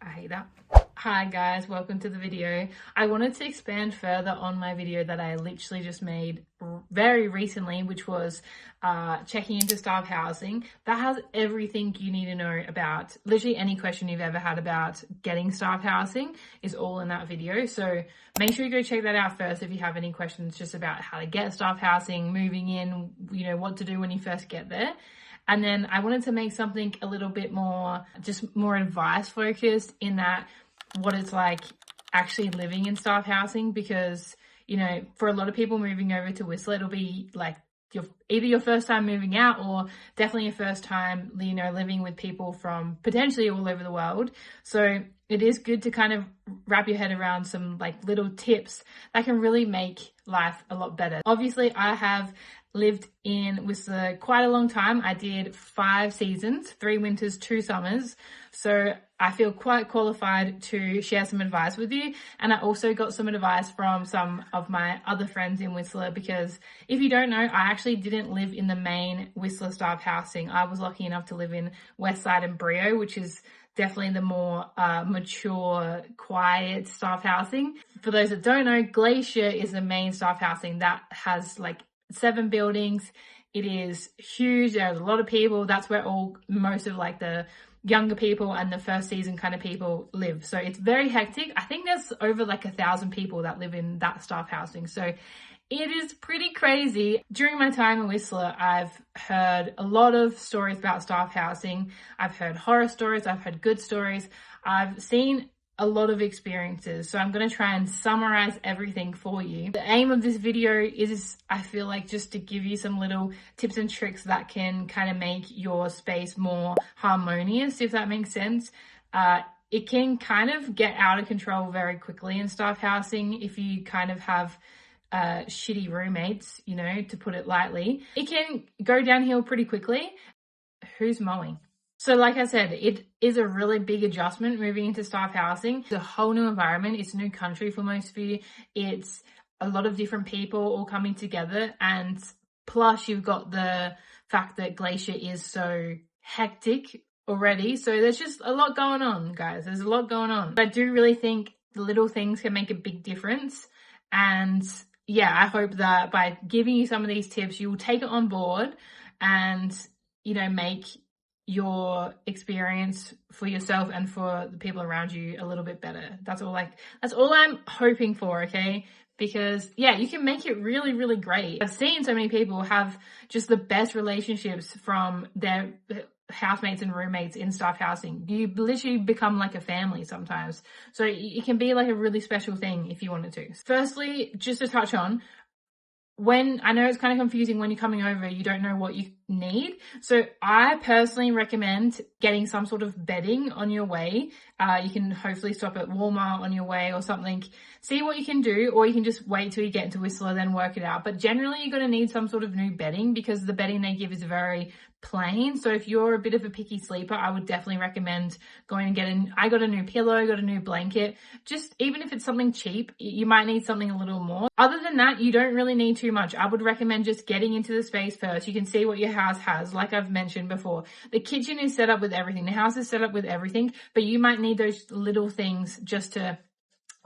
I hate that. Hi guys, welcome to the video. I wanted to expand further on my video that I literally just made very recently, which was checking into staff housing. That has everything you need to know about literally any question you've ever had about getting staff housing is all in that video. So make sure you go check that out first if you have any questions just about how to get staff housing, moving in, what to do when you first get there. And then I wanted to make something a little bit more, just more advice focused in that what it's like actually living in staff housing, because, for a lot of people moving over to Whistler, it'll be like either your first time moving out or definitely your first time, living with people from potentially all over the world. So it is good to kind of wrap your head around some like little tips that can really make life a lot better. Obviously, I have lived in Whistler quite a long time. I did 5 seasons, 3 winters, 2 summers. So I feel quite qualified to share some advice with you. And I also got some advice from some of my other friends in Whistler, because if you don't know, I actually didn't live in the main Whistler staff housing. I was lucky enough to live in Westside and Brio, which is definitely the more mature, quiet staff housing. For those that don't know, Glacier is the main staff housing that has like 7 buildings. It is huge. There's a lot of people. That's where most of like the younger people and the first season kind of people live. So it's very hectic. I think there's over like 1,000 people that live in that staff housing. So it is pretty crazy. During my time in Whistler, I've heard a lot of stories about staff housing. I've heard horror stories. I've heard good stories. I've seen a lot of experiences. So I'm going to try and summarize everything for you. The aim of this video is, I feel like, just to give you some little tips and tricks that can kind of make your space more harmonious, if that makes sense. It can kind of get out of control very quickly in staff housing if you kind of have shitty roommates, to put it lightly. It can go downhill pretty quickly. Who's mowing? So like I said, it is a really big adjustment moving into staff housing. It's a whole new environment. It's a new country for most of you. It's a lot of different people all coming together. And plus you've got the fact that Glacier is so hectic already. So there's just a lot going on, guys. There's a lot going on. But I do really think the little things can make a big difference. And yeah, I hope that by giving you some of these tips, you will take it on board and, make your experience for yourself and for the people around you a little bit better. That's all I'm hoping for, okay? Because yeah, you can make it really, really great. I've seen so many people have just the best relationships from their housemates and roommates in staff housing. You literally become like a family sometimes. So it can be like a really special thing if you wanted to. Firstly, just to touch on, when I know it's kind of confusing when you're coming over, you don't know what you need. So I personally recommend getting some sort of bedding on your way. You can hopefully stop at Walmart on your way or something. See what you can do, or you can just wait till you get into Whistler, then work it out. But generally you're going to need some sort of new bedding because the bedding they give is very plain. So if you're a bit of a picky sleeper, I would definitely recommend going and getting, I got a new pillow, got a new blanket. Just even if it's something cheap, you might need something a little more. Other than that, you don't really need too much. I would recommend just getting into the space first. You can see what your house has. Like I've mentioned before, the kitchen is set up with everything. The house is set up with everything, but you might need those little things just to,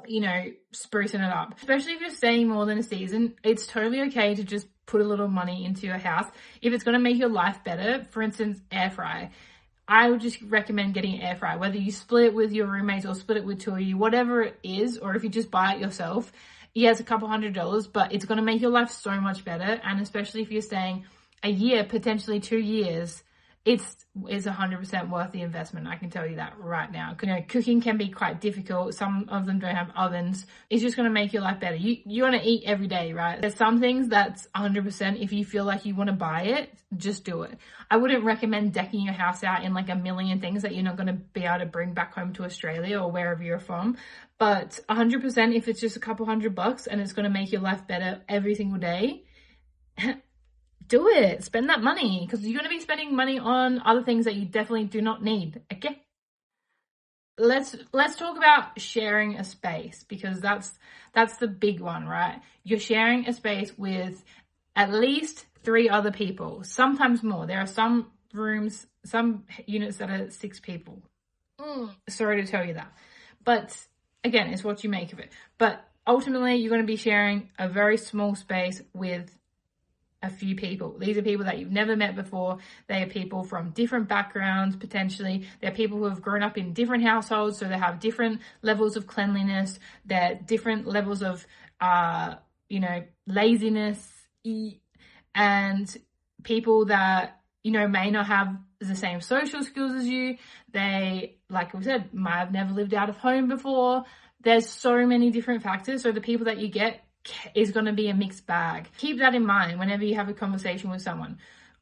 sprucing it up. Especially if you're staying more than a season, it's totally okay to just put a little money into your house. If it's going to make your life better, for instance, air fry, I would just recommend getting an air fryer, whether you split it with your roommates or split it with 2 of you, whatever it is, or if you just buy it yourself. Yeah, it's a couple $100, but it's going to make your life so much better. And especially if you're staying a year, potentially 2 years, it's 100% worth the investment. I can tell you that right now. Cooking can be quite difficult. Some of them don't have ovens. It's just going to make your life better. You want to eat every day, right? There's some things that's 100%. If you feel like you want to buy it, just do it. I wouldn't recommend decking your house out in like a million things that you're not going to be able to bring back home to Australia or wherever you're from. But 100%, if it's just a couple $100 and it's going to make your life better every single day, do it. Spend that money, because you're going to be spending money on other things that you definitely do not need. Okay. Let's talk about sharing a space, because that's the big one, right? You're sharing a space with at least 3 other people, sometimes more. There are some rooms, some units that are 6 people. Sorry to tell you that. But again, it's what you make of it. But ultimately, you're going to be sharing a very small space with a few people. These are people that you've never met before. They are people from different backgrounds, potentially. They're people who have grown up in different households, so they have different levels of cleanliness. They're different levels of, laziness, and people that, may not have the same social skills as you. They, like we said, might have never lived out of home before. There's so many different factors. So the people that you get is going to be a mixed bag. Keep that in mind whenever you have a conversation with someone,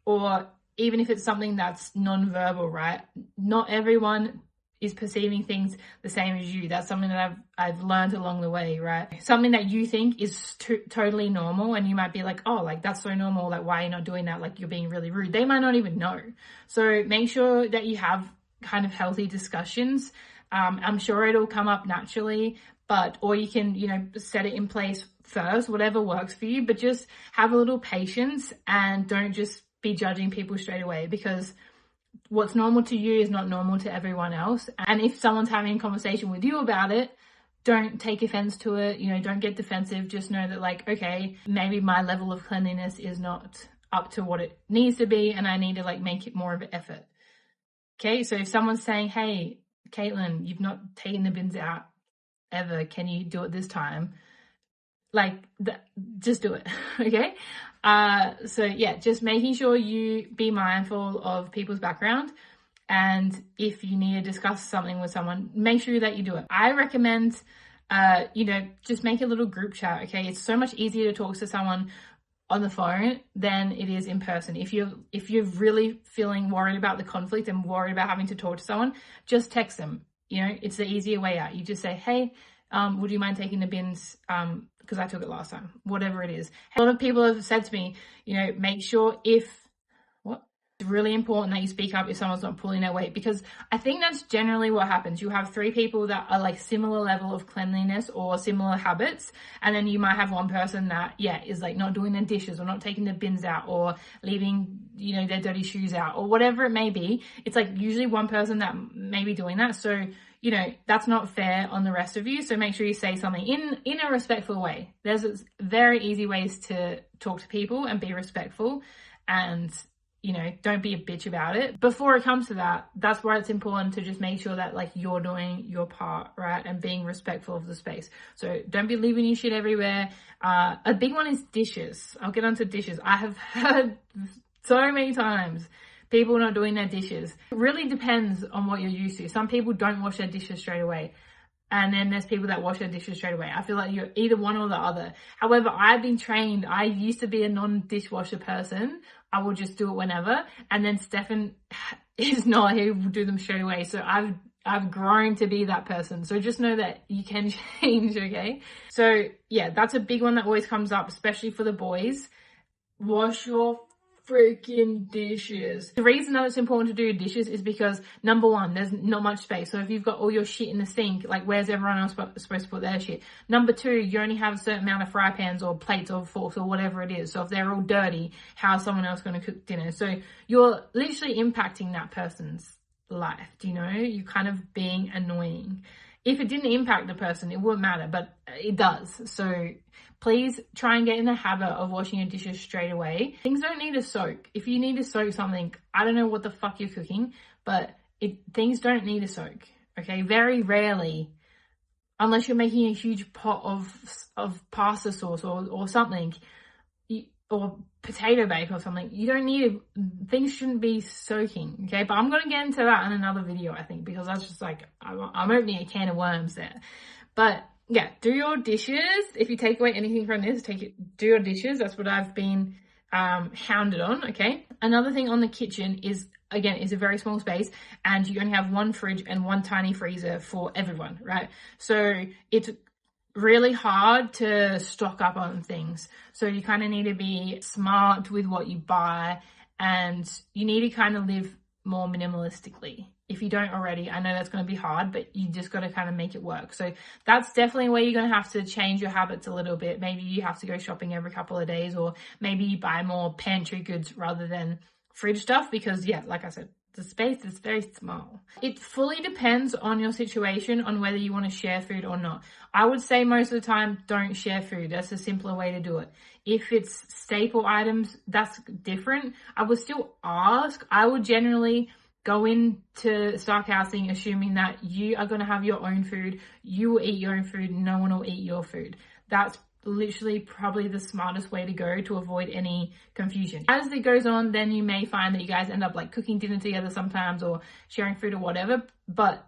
or even if it's something that's non-verbal, right? Not everyone is perceiving things the same as you. That's something that I've learned along the way, right? Something that you think is totally normal, and you might be like, oh, like that's so normal, like why are you not doing that? Like you're being really rude. They might not even know. So make sure that you have kind of healthy discussions. I'm sure it'll come up naturally, or you can, set it in place first, whatever works for you, but just have a little patience and don't just be judging people straight away, because what's normal to you is not normal to everyone else. And if someone's having a conversation with you about it, don't take offense to it. Don't get defensive. Just know that, like, okay, maybe my level of cleanliness is not up to what it needs to be, and I need to make it more of an effort. Okay, so if someone's saying, hey, Caitlin, you've not taken the bins out ever, can you do it this time? Just do it. Okay. So yeah, just making sure you be mindful of people's background, and if you need to discuss something with someone, make sure that you do it. I recommend, just make a little group chat. Okay, it's so much easier to talk to someone on the phone than it is in person. If you're really feeling worried about the conflict and worried about having to talk to someone, just text them. It's the easier way out. You just say, hey, would you mind taking the bins? Because I took it last time, whatever it is. A lot of people have said to me, make sure it's really important that you speak up if someone's not pulling their weight, because I think that's generally what happens. You have three people that are similar level of cleanliness or similar habits, and then you might have one person that is not doing their dishes or not taking the bins out or leaving their dirty shoes out or whatever it may be. It's usually one person that may be doing that. So that's not fair on the rest of you. So make sure you say something in a respectful way. There's very easy ways to talk to people and be respectful, and don't be a bitch about it. Before it comes to that, that's why it's important to just make sure that you're doing your part, right? And being respectful of the space. So don't be leaving your shit everywhere. A big one is dishes. I'll get onto dishes. I have heard so many times people not doing their dishes. It really depends on what you're used to. Some people don't wash their dishes straight away, and then there's people that wash their dishes straight away. I feel like you're either one or the other. However, I've been trained. I used to be a non-dishwasher person. I will just do it whenever. And then Stefan is not. He will do them straight away. So I've grown to be that person. So just know that you can change, okay? So yeah, that's a big one that always comes up, especially for the boys. Wash your freaking dishes. The reason that it's important to do dishes is because, number one, there's not much space. So if you've got all your shit in the sink, where's everyone else supposed to put their shit? Number two, you only have a certain amount of fry pans or plates or forks or whatever it is. So if they're all dirty, how's someone else going to cook dinner? So you're literally impacting that person's life. You're kind of being annoying. If it didn't impact the person, it wouldn't matter, but it does. So please try and get in the habit of washing your dishes straight away. Things don't need to soak. If you need to soak something, I don't know what the fuck you're cooking, but things don't need to soak, okay? Very rarely, unless you're making a huge pot of pasta sauce or something, or potato bake or something. You don't need things shouldn't be soaking, okay? But I'm going to get into that in another video, I think, because that's just I'm opening a can of worms there. But yeah, do your dishes. If you take away anything from this, do your dishes. That's what I've been hounded on, okay? Another thing on the kitchen is, again, it's a very small space, and you only have one fridge and one tiny freezer for everyone, right? So it's really hard to stock up on things. So you kind of need to be smart with what you buy, and you need to kind of live more minimalistically. If you don't already, I know that's going to be hard, but you just got to kind of make it work. So that's definitely where you're going to have to change your habits a little bit. Maybe you have to go shopping every couple of days, or maybe you buy more pantry goods rather than fridge stuff, because yeah, like I said, the space is very small. It fully depends on your situation, on whether you want to share food or not. I would say most of the time, don't share food. That's a simpler way to do it. If it's staple items, that's different. I would still ask. I would generally go into staff housing assuming that you are going to have your own food. You will eat your own food. No one will eat your food. That's literally probably the smartest way to go to avoid any confusion. As it goes on, then you may find that you guys end up like cooking dinner together sometimes or sharing food or whatever, but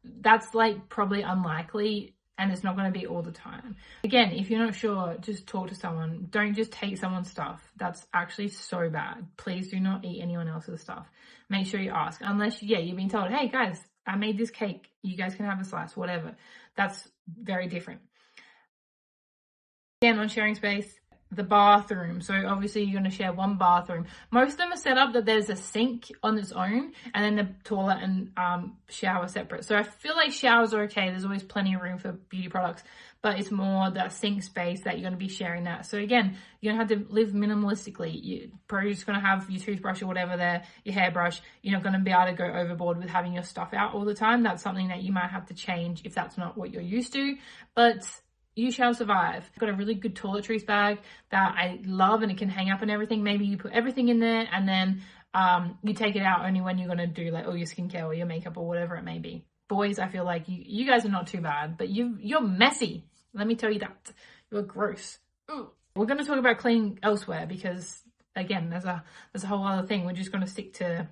that's like probably unlikely, and it's not going to be all the time. Again, if you're not sure, just talk to someone. Don't just take someone's stuff. That's actually so bad. Please do not eat anyone else's stuff. Make sure you ask, unless you've been told, hey guys, I made this cake, you guys can have a slice, whatever. That's very different. Again, on sharing space, the bathroom. So obviously you're going to share one bathroom. Most of them are set up that there's a sink on its own and then the toilet and shower separate. So I feel like showers are okay. There's always plenty of room for beauty products, but it's more that sink space that you're going to be sharing that. So again, you're going to have to live minimalistically. You're probably just going to have your toothbrush or whatever there, your hairbrush. You're not going to be able to go overboard with having your stuff out all the time. That's something that you might have to change if that's not what you're used to. But you shall survive. I've got a really good toiletries bag that I love, and it can hang up and everything. Maybe you put everything in there and then you take it out only when you're going to do like all your skincare or your makeup or whatever it may be. Boys, I feel like you guys are not too bad, but you're messy. Let me tell you that. You're gross. Ooh. We're going to talk about cleaning elsewhere because, again, there's a whole other thing. We're just going to stick to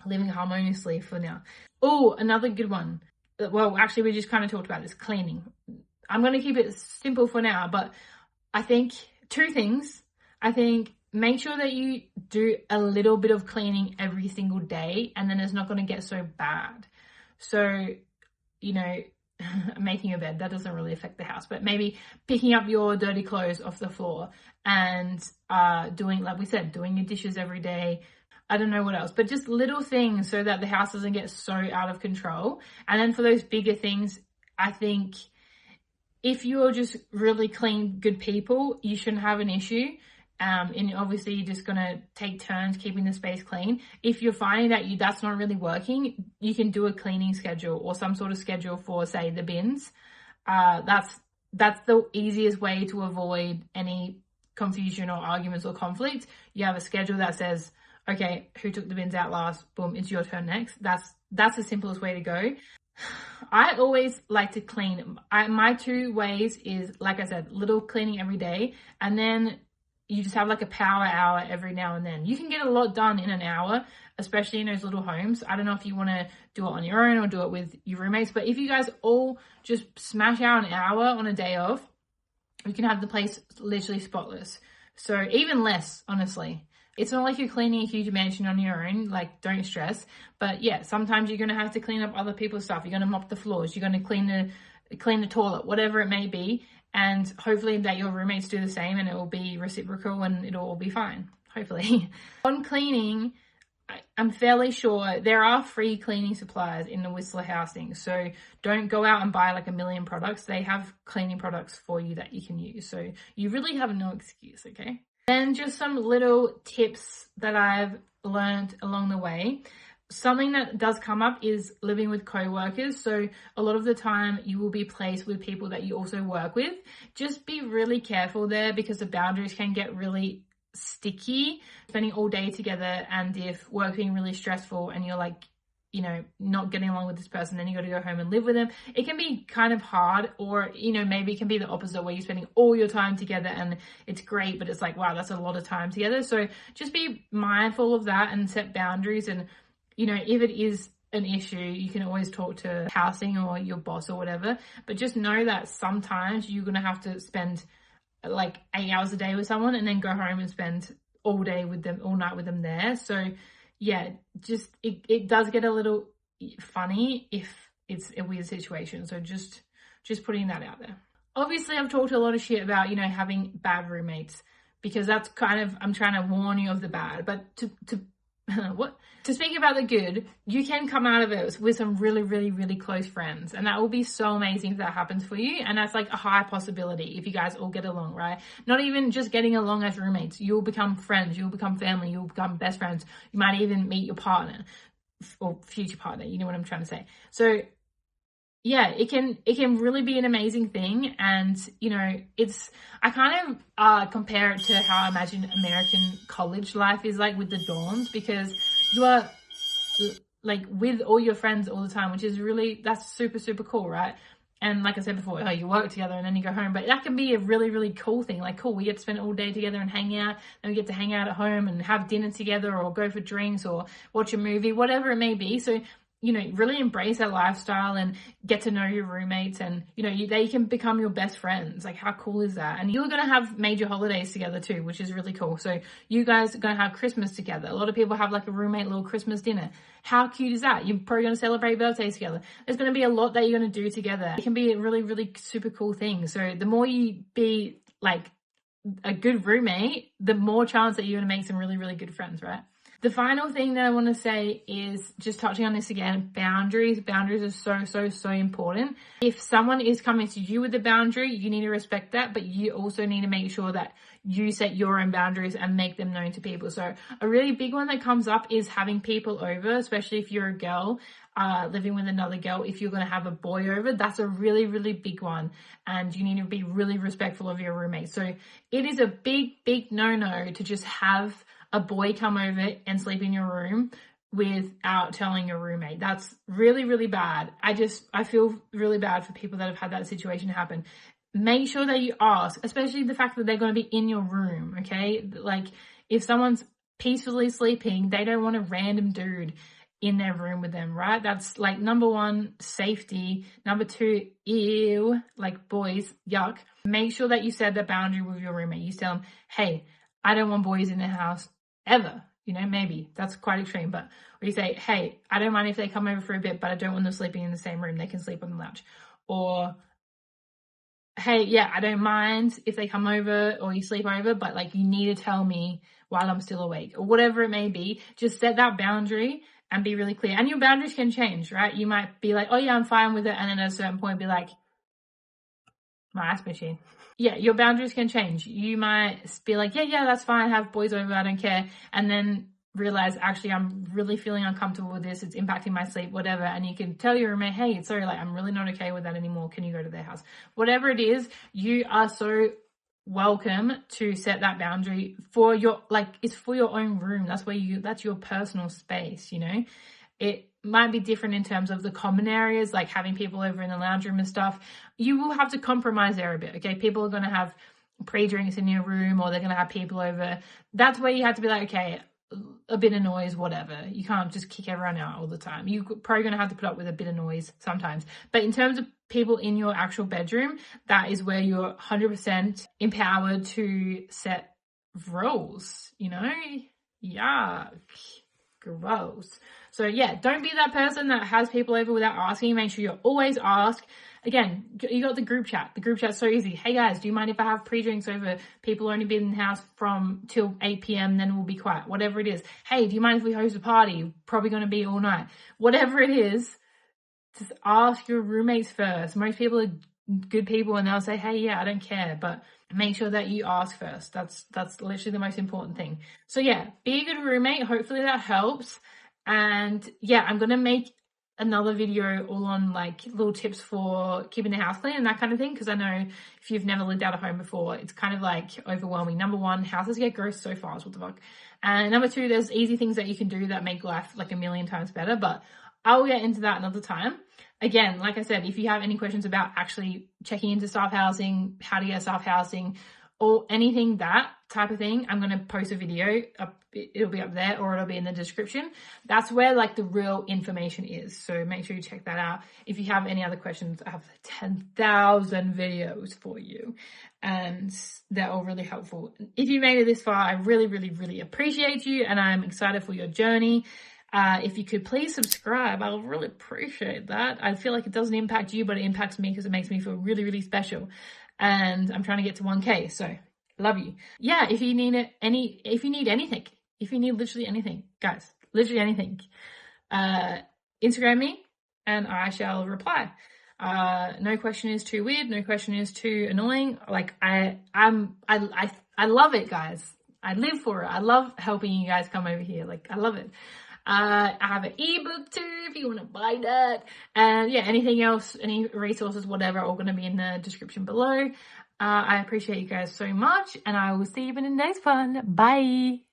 living harmoniously for now. Oh, another good one. Well, actually, we just kind of talked about this, cleaning. I'm going to keep it simple for now, but I think two things. I think make sure that you do a little bit of cleaning every single day, and then it's not going to get so bad. So, making your bed, that doesn't really affect the house, but maybe picking up your dirty clothes off the floor and doing, like we said, doing your dishes every day. I don't know what else, but just little things so that the house doesn't get so out of control. And then for those bigger things, I think if you're just really clean, good people, you shouldn't have an issue. And obviously you're just going to take turns keeping the space clean. If you're finding that that's not really working, you can do a cleaning schedule or some sort of schedule for, say, the bins. That's the easiest way to avoid any confusion or arguments or conflict. You have a schedule that says, okay, who took the bins out last? Boom, it's your turn next. That's the simplest way to go. I always like to clean. My two ways is, like I said, little cleaning every day, and then you just have like a power hour every now and then. You can get a lot done in an hour, especially in those little homes. I don't know if you want to do it on your own or do it with your roommates, but if you guys all just smash out an hour on a day off, you can have the place literally spotless. So even less, honestly. It's not like you're cleaning a huge mansion on your own, like don't stress. But yeah, sometimes you're going to have to clean up other people's stuff. You're going to mop the floors. You're going to clean the toilet, whatever it may be. And hopefully that your roommates do the same and it will be reciprocal and it'll all be fine, hopefully. On cleaning, I'm fairly sure there are free cleaning supplies in the Whistler housing. So don't go out and buy like a million products. They have cleaning products for you that you can use. So you really have no excuse, okay? Then just some little tips that I've learned along the way. Something that does come up is living with co-workers. So a lot of the time you will be placed with people that you also work with. Just be really careful there because the boundaries can get really sticky. Spending all day together, and if work being really stressful and you're like, not getting along with this person, then you got to go home and live with them. It can be kind of hard, or, maybe it can be the opposite where you're spending all your time together and it's great, but it's like, wow, that's a lot of time together. So just be mindful of that and set boundaries. And, if it is an issue, you can always talk to housing or your boss or whatever, but just know that sometimes you're going to have to spend like 8 hours a day with someone and then go home and spend all day with them, all night with them there. So yeah, just it does get a little funny if it's a weird situation. So just putting that out there. Obviously, I've talked a lot of shit about, having bad roommates, because that's kind of, I'm trying to warn you of the bad. But to what? To speak about the good, you can come out of it with some really, really, really close friends. And that will be so amazing if that happens for you. And that's like a high possibility if you guys all get along, right? Not even just getting along as roommates. You'll become friends. You'll become family. You'll become best friends. You might even meet your partner or future partner. You know what I'm trying to say? So yeah, it can really be an amazing thing. And you know, I kind of compare it to how I imagine American college life is like with the dorms, because you are like with all your friends all the time, which is really, that's super, super cool, right? And like I said before, you work together and then you go home, but that can be a really, really cool thing. Like, cool, we get to spend all day together and hang out, and we get to hang out at home and have dinner together or go for drinks or watch a movie, whatever it may be. So you know, really embrace that lifestyle and get to know your roommates, and you know, they can become your best friends. Like, how cool is that? And you're going to have major holidays together too, which is really cool. So you guys are going to have Christmas together. A lot of people have like a roommate little Christmas dinner. How cute is that? You're probably going to celebrate birthdays together. There's going to be a lot that you're going to do together. It can be a really, really super cool thing. So the more you be like a good roommate, the more chance that you're going to make some really, really good friends, right? The final thing that I want to say is just touching on this again, boundaries. Boundaries are so, so, so important. If someone is coming to you with a boundary, you need to respect that, but you also need to make sure that you set your own boundaries and make them known to people. So a really big one that comes up is having people over, especially if you're a girl, living with another girl. If you're going to have a boy over, that's a really, really big one. And you need to be really respectful of your roommate. So it is a big, big no-no to just have a boy come over and sleep in your room without telling your roommate. That's really, really bad. I feel really bad for people that have had that situation happen. Make sure that you ask, especially the fact that they're going to be in your room, okay? Like, if someone's peacefully sleeping, they don't want a random dude in their room with them, right? That's like number one, safety. Number two, ew, like boys, yuck. Make sure that you set the boundary with your roommate. You tell them, hey, I don't want boys in the house ever. You know, maybe that's quite extreme, but or you say, hey, I don't mind if they come over for a bit, but I don't want them sleeping in the same room. They can sleep on the lounge. Or, hey, yeah, I don't mind if they come over or you sleep over, but like, you need to tell me while I'm still awake, or whatever it may be. Just set that boundary and be really clear. And your boundaries can change, right? You might be like, oh yeah, I'm fine with it. And then at a certain point be like, my ass machine. Yeah, your boundaries can change. You might be like, yeah, that's fine. Have boys over. I don't care. And then realize, actually, I'm really feeling uncomfortable with this. It's impacting my sleep, whatever. And you can tell your roommate, hey, sorry, like, I'm really not okay with that anymore. Can you go to their house? Whatever it is, you are so welcome to set that boundary for your, like, it's for your own room. That's your personal space, you know? It might be different in terms of the common areas, like having people over in the lounge room and stuff. You will have to compromise there a bit, okay? People are going to have pre-drinks in your room, or they're going to have people over. That's where you have to be like, okay, a bit of noise, whatever. You can't just kick everyone out all the time. You're probably going to have to put up with a bit of noise sometimes. But in terms of people in your actual bedroom, that is where you're 100% empowered to set rules, you know? Yuck. Gross. So yeah, don't be that person that has people over without asking. Make sure you always ask. Again, you got the group chat. The group chat's so easy. Hey guys, do you mind if I have pre-drinks over? People only be in the house from till 8 p.m. then we'll be quiet. Whatever it is. Hey, do you mind if we host a party? Probably going to be all night. Whatever it is, just ask your roommates first. Most people are good people and they'll say, hey, yeah, I don't care. But make sure that you ask first. That's literally the most important thing. So yeah, be a good roommate. Hopefully that helps. And yeah, I'm going to make another video all on like little tips for keeping the house clean and that kind of thing. Because I know if you've never lived out of home before, it's kind of like overwhelming. Number one, houses get gross so fast. What the fuck? And number two, there's easy things that you can do that make life like a million times better. But I'll get into that another time. Again, like I said, if you have any questions about actually checking into staff housing, how to get staff housing, or anything that type of thing, I'm going to post a video up. It'll be up there, or it'll be in the description. That's where like the real information is. So make sure you check that out. If you have any other questions, I have 10,000 videos for you, and they're all really helpful. If you made it this far, I really, really, really appreciate you, and I'm excited for your journey. If you could please subscribe, I'll really appreciate that. I feel like it doesn't impact you, but it impacts me because it makes me feel really, really special. And I'm trying to get to 1K, so love you. Yeah, if you need anything, if you need literally anything, guys, literally anything. Instagram me and I shall reply. No question is too weird. No question is too annoying. Like I love it, guys. I live for it. I love helping you guys come over here. Like I love it. I have an ebook too if you want to buy that. And yeah, anything else, any resources, whatever, all going to be in the description below. I appreciate you guys so much, and I will see you in the next one. Bye.